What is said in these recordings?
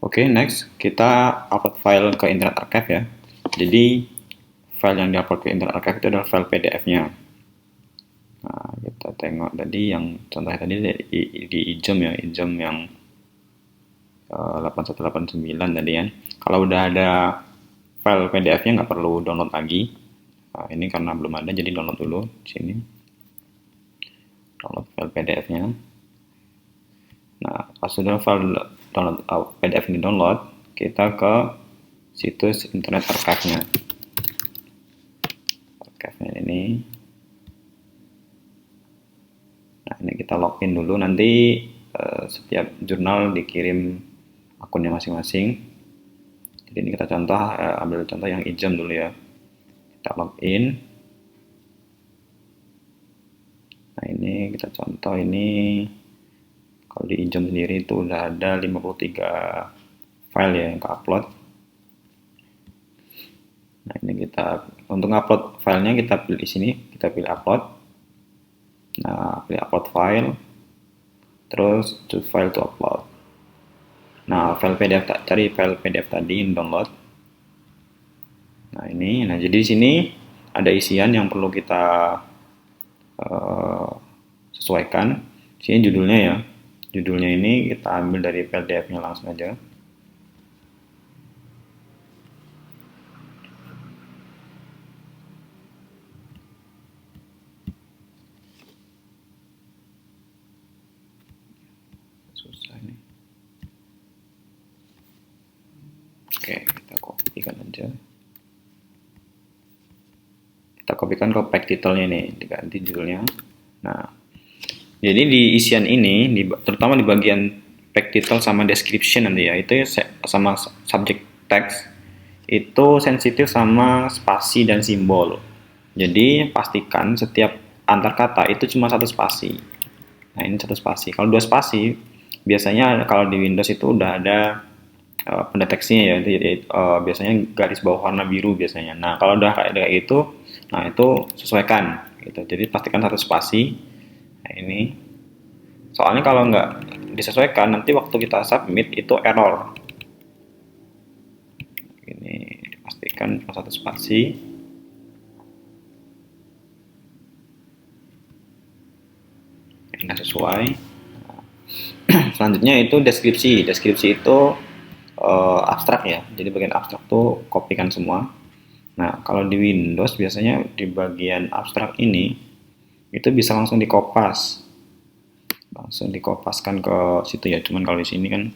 Oke, next kita upload file ke Internet Archive ya. Jadi file yang diupload ke Internet Archive itu adalah file PDF-nya. Nah, kita tengok tadi yang contohnya tadi di ijem ya, ijem yang 8189 tadi kan. Kalau udah ada file PDF-nya nggak perlu download lagi. Nah, ini karena belum ada jadi download dulu di sini. Download file PDF-nya. Nah, pas sudah file download PDF ini download, kita ke situs Internet Archive-nya. Archive-nya ini. Nah, ini kita login dulu, nanti setiap jurnal dikirim akunnya masing-masing. Jadi ini kita contoh, ambil contoh yang ijem dulu ya. Kita login. Nah, ini kita contoh ini. Kalau di ijem sendiri itu udah ada 53 file ya yang ke-upload. Nah, ini kita untuk upload filenya kita pilih di sini, kita pilih upload. Nah, pilih upload file. Terus choose file to upload. Nah, file PDF cari file PDF tadi download. Nah, ini. Nah, jadi di sini ada isian yang perlu kita sesuaikan. Sini judulnya ya. Judulnya ini kita ambil dari PDF-nya langsung aja. Susah ini. Oke, kita kopikan aja. Kita kopikan ke pack titelnya nih, diganti judulnya. Nah, jadi di isian ini, terutama di bagian pack title sama description nanti ya, itu sama subject text, itu sensitif sama spasi dan simbol. Jadi pastikan setiap antar kata itu cuma satu spasi. Nah, ini satu spasi. Kalau dua spasi, biasanya kalau di Windows itu udah ada pendeteksinya ya. Jadi, biasanya garis bawah warna biru biasanya. Nah, kalau udah kayak gitu, nah itu sesuaikan. Gitu. Jadi pastikan satu spasi. Nah, ini. Soalnya kalau nggak disesuaikan, nanti waktu kita submit itu error. Ini dipastikan satu spasi. Nggak sesuai. Selanjutnya itu deskripsi. Deskripsi itu abstrak ya. Jadi bagian abstrak tuh kopikan semua. Nah, kalau di Windows biasanya di bagian abstrak ini itu bisa langsung dikopas. Langsung dikopaskan ke situ ya. Cuman kalau di sini kan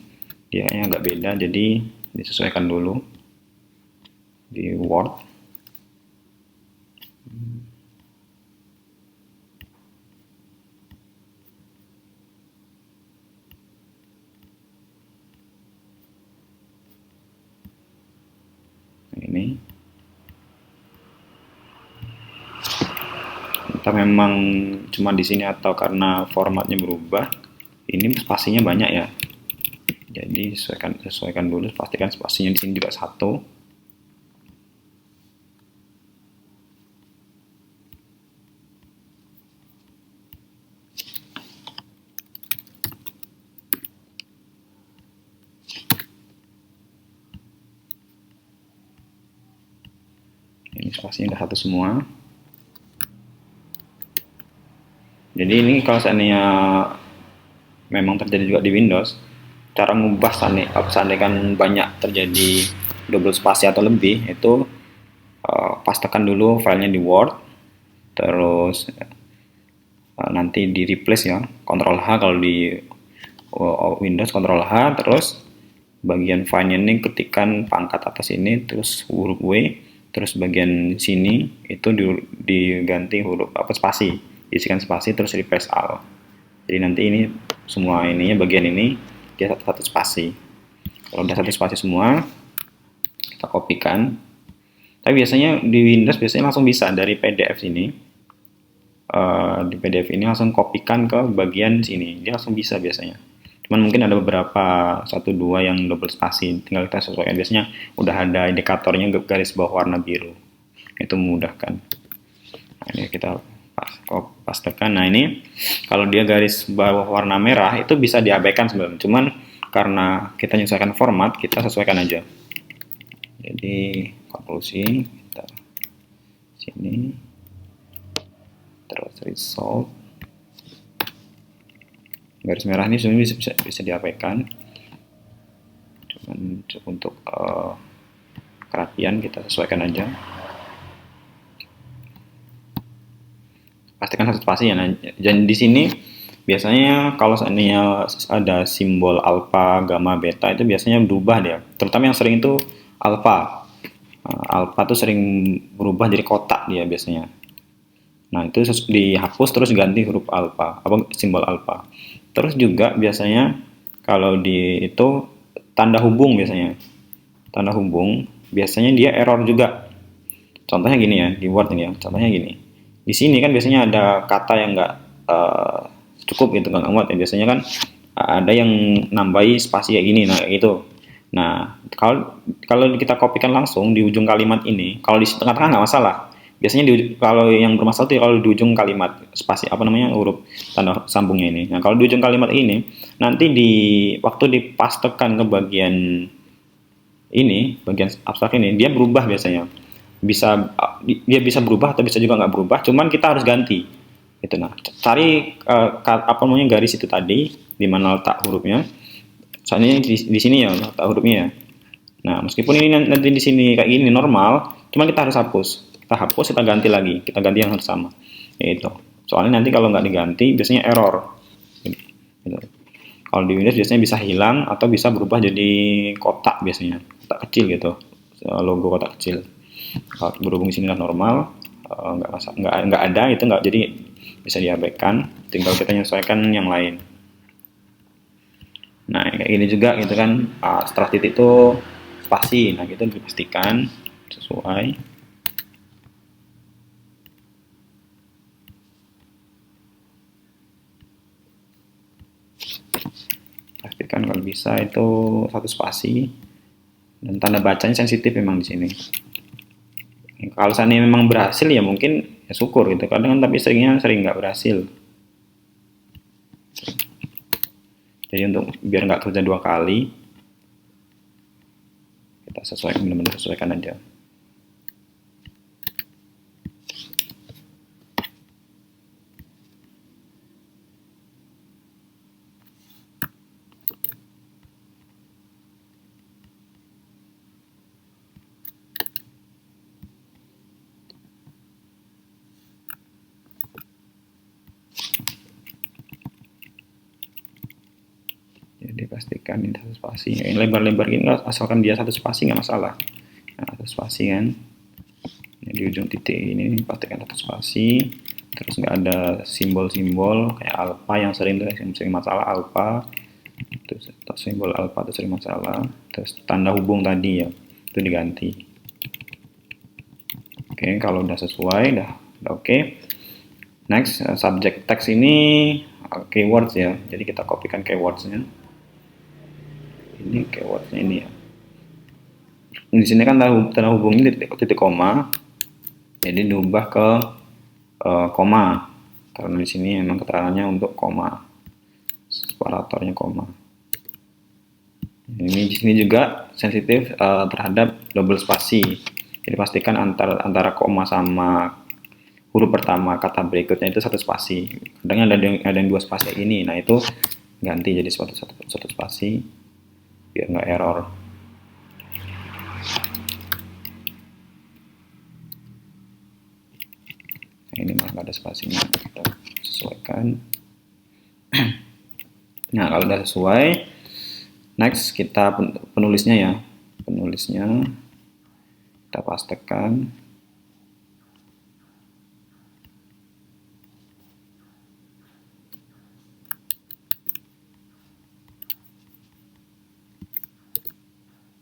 dia agak beda, jadi disesuaikan dulu di Word. Ini entah memang cuma di sini atau karena formatnya berubah, ini spasinya banyak ya. Jadi sesuaikan dulu, pastikan spasinya di sini juga satu. Ini spasinya udah satu semua. Jadi ini kalau seandainya memang terjadi juga di Windows, cara mengubah seandainya kan banyak terjadi double spasi atau lebih, itu pastekan dulu filenya di Word, terus nanti di replace ya, Ctrl H kalau di Windows, Ctrl H, terus bagian filenya ini ketikan pangkat atas ini, terus huruf W, terus bagian sini itu diganti huruf spasi, isikan spasi, terus replace all. Jadi nanti ini semua ininya bagian ini dia satu spasi. Kalau udah satu spasi semua, kita kopikan. Tapi biasanya di Windows biasanya langsung bisa dari PDF sini. Di PDF ini langsung kopikan ke bagian sini, dia langsung bisa biasanya. Cuman mungkin ada beberapa 1-2 yang double spasi, tinggal kita sesuaikan. Biasanya udah ada indikatornya garis bawah warna biru, itu memudahkan. Nah, ini kita pastekan. Nah, ini kalau dia garis bawah warna merah itu bisa diabaikan sebenarnya, cuman karena kita menyesuaikan format, kita sesuaikan aja. Jadi konklusi kita sini, terus result, garis merah ini sebenarnya bisa diabaikan, cuman untuk kerapian kita sesuaikan aja. Pastikan satu spasi ya. Nah, dan di sini biasanya kalau seandainya ada simbol alfa, gamma, beta itu biasanya berubah dia. Terutama yang sering itu alfa. Alfa tuh sering berubah jadi kotak dia biasanya. Nah, itu dihapus terus ganti huruf alfa, apa simbol alfa. Terus juga biasanya kalau di itu tanda hubung biasanya. Tanda hubung biasanya dia error juga. Contohnya gini ya, di Word ini ya. Contohnya gini. Di sini kan biasanya ada kata yang nggak cukup gitu, nggak muat ya. Biasanya kan ada yang nambahi spasi kayak gini, nah itu. Nah, kalau kita kopikan langsung di ujung kalimat ini, kalau di tengah-tengah nggak masalah. Biasanya kalau yang bermasalah itu kalau di ujung kalimat spasi apa namanya huruf tanda sambungnya ini. Nah, kalau di ujung kalimat ini nanti waktu dipastekan ke bagian ini, bagian abstrak ini, dia berubah biasanya. Dia bisa berubah atau bisa juga nggak berubah, cuman kita harus ganti gitu. Nah, cari apa namanya garis itu tadi di mana letak hurufnya, soalnya di sini ya letak hurufnya ya. Nah, meskipun ini nanti di sini kayak gini normal, cuman kita harus hapus, kita ganti lagi, kita ganti yang harus sama, yaitu soalnya nanti kalau nggak diganti biasanya error gitu. Kalau di Windows biasanya bisa hilang atau bisa berubah jadi kotak, biasanya kotak kecil gitu, logo kotak kecil. Berhubung sini normal, nggak ada itu, nggak, jadi bisa diabaikan, tinggal kita menyesuaikan yang lain. Nah, kayak gini juga gitu kan, setelah titik itu spasi, nah gitu dipastikan sesuai. Pastikan kalau bisa itu satu spasi, dan tanda bacanya sensitif memang di sini. Kalau seandainya memang berhasil ya mungkin ya syukur gitu, kadang kan, tapi sering nggak berhasil. Jadi untuk biar nggak kerja dua kali, kita sesuaikan, benar-benar sesuaikan aja. Jadi pastikan ini satu spasi. Ini lebar-lebar gini, asalkan dia satu spasi nggak masalah. Nah, satu spasi kan. Ini di ujung titik ini pastikan satu spasi. Terus nggak ada simbol-simbol kayak alfa yang sering masalah alfa. Terus simbol alfa itu sering masalah. Terus tanda hubung tadi ya itu diganti. Oke, kalau udah sesuai, udah oke. Next, subject text ini keywords ya. Jadi kita kopikan keywordsnya. Ini keywordsnya ini ya. Di sini kan tanda hubungnya titik koma, jadi diubah ke koma karena di sini memang keterangannya untuk koma, separatornya koma. Ini di sini juga sensitif terhadap double spasi. Jadi pastikan antara koma sama huruf pertama kata berikutnya itu satu spasi. Kadang ada yang dua spasi ini, nah itu ganti jadi satu spasi biar nggak error. Nah, ini malah nggak ada spasinya, kita sesuaikan. Nah, kalau udah sesuai, next kita penulisnya ya, penulisnya kita pastekan.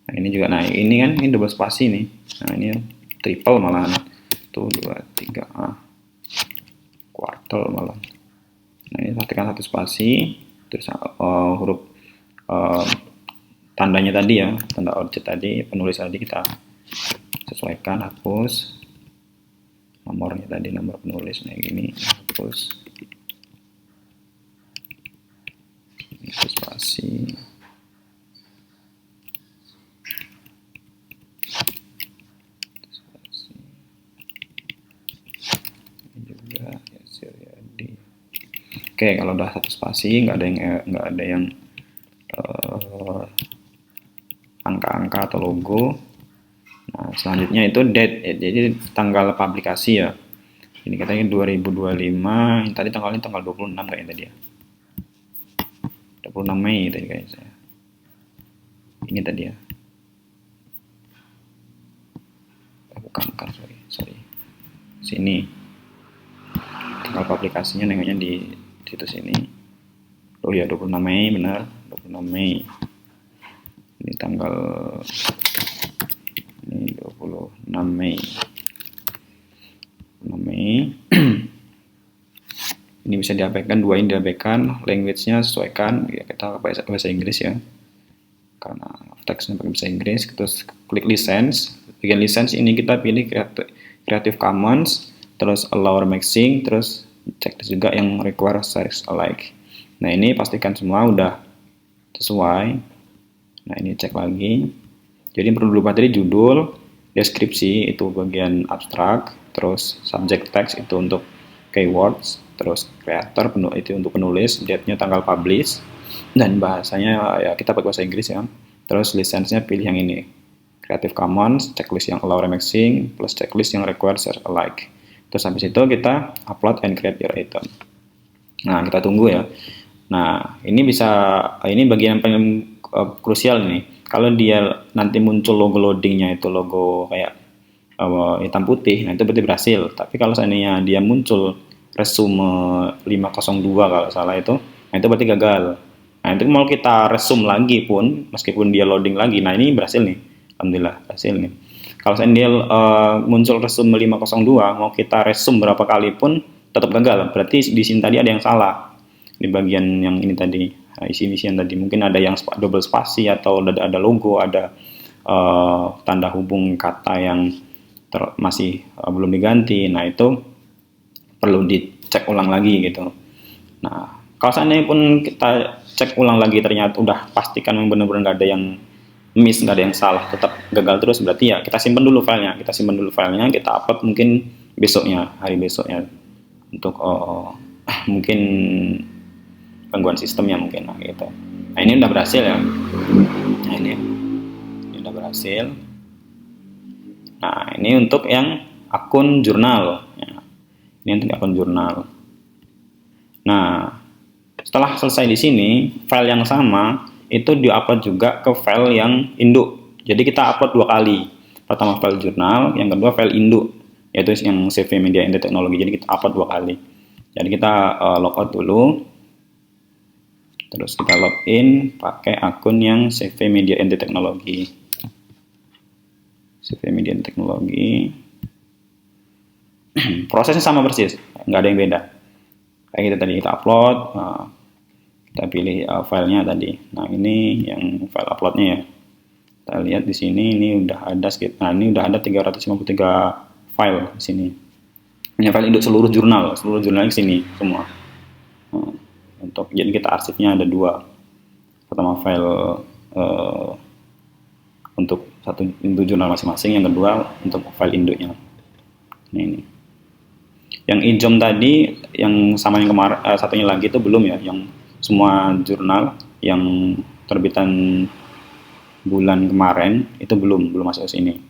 Nah, ini juga, nah ini kan ini double spasi nih. Nah, ini triple malahan. 1, 2, 3, quartal malah. Nah, ini pastikan satu spasi, terus huruf tandanya tadi ya, tanda objek tadi, penulis tadi kita sesuaikan, hapus. Nomornya tadi, nomor penulis, nah gini, hapus. Ini spasi. Oke, kalau udah satu spasi, nggak ada yang angka-angka atau logo. Nah, selanjutnya itu date, jadi tanggal publikasi ya. Ini katanya 2025, yang tadi tanggalnya tanggal 26 kayaknya tadi ya. 26 Mei tadi kayaknya saya. Ini tadi ya. Bukan, sorry. Sini. Tanggal publikasinya nengoknya di situs ini. Oh ya, 26 Mei benar, 26 Mei. Ini tanggal 26 Mei. 26 Mei. Ini bisa diabaikan, dua ini diabaikan, language-nya sesuaikan, ya kita bahasa Inggris ya. Karena teksnya pakai bahasa Inggris, terus klik license. Bagian license ini kita pilih Creative Commons, terus allow remixing, terus cek juga yang require size alike. Nah, ini pastikan semua udah sesuai. Nah, ini cek lagi. Jadi perlu lupa tadi judul, deskripsi itu bagian abstrak, terus subject text itu untuk keywords, terus creator itu untuk penulis, date-nya tanggal publish, dan bahasanya ya kita pakai bahasa Inggris ya. Terus license-nya pilih yang ini, Creative Commons, checklist yang allow remixing, plus checklist yang require share alike. Terus habis itu kita upload and create your item. Nah, kita tunggu ya. Nah, ini bagian yang paling krusial nih. Kalau dia nanti muncul logo loadingnya itu logo kayak hitam putih, nah itu berarti berhasil. Tapi kalau seandainya dia muncul resume 502 kalau salah itu, nah itu berarti gagal. Nah, itu mau kita resume lagi pun, meskipun dia loading lagi, nah ini berhasil nih. Alhamdulillah, berhasil nih. Kalau seandainya muncul resume 502, mau kita resume berapa kali pun tetap gagal. Berarti di sini tadi ada yang salah. Di bagian yang ini tadi, isi yang tadi. Mungkin ada yang double spasi, atau ada logo, ada tanda hubung kata yang masih belum diganti. Nah, itu perlu dicek ulang lagi gitu. Nah, kalau seandainya pun kita cek ulang lagi ternyata udah pastikan benar-benar nggak ada yang miss, nggak ada yang salah, tetap gagal terus, berarti ya kita simpan dulu filenya, kita upload mungkin besoknya, hari besoknya, untuk mungkin gangguan sistemnya mungkin lah gitu. Nah, ini udah berhasil ya. Nah, ini udah berhasil. Nah, ini untuk yang akun jurnal ya. Ini untuk akun jurnal. Nah, setelah selesai di sini, file yang sama itu diupload juga ke file yang induk. Jadi kita upload dua kali. Pertama file jurnal, yang kedua file induk, yaitu yang CV Media Ente Teknologi. Jadi kita upload dua kali. Jadi kita logout dulu. Terus kita login pakai akun yang CV Media Ente Teknologi. CV Media Ente Teknologi. Prosesnya sama persis, nggak ada yang beda. Kayak gitu tadi kita upload, kita pilih filenya tadi. Nah, ini yang file uploadnya ya. Kita lihat di sini, ini udah ada sekitar, ini udah ada 353 file di sini. Ini file induk seluruh jurnal di sini semua. Jadi kita arsipnya ada dua. Pertama file untuk satu induk jurnal masing-masing, yang kedua untuk file induknya. Nah, ini. Yang IJOM tadi, yang sama yang kemarin, satunya lagi itu belum ya, yang semua jurnal yang terbitan bulan kemarin itu belum masuk ke sini.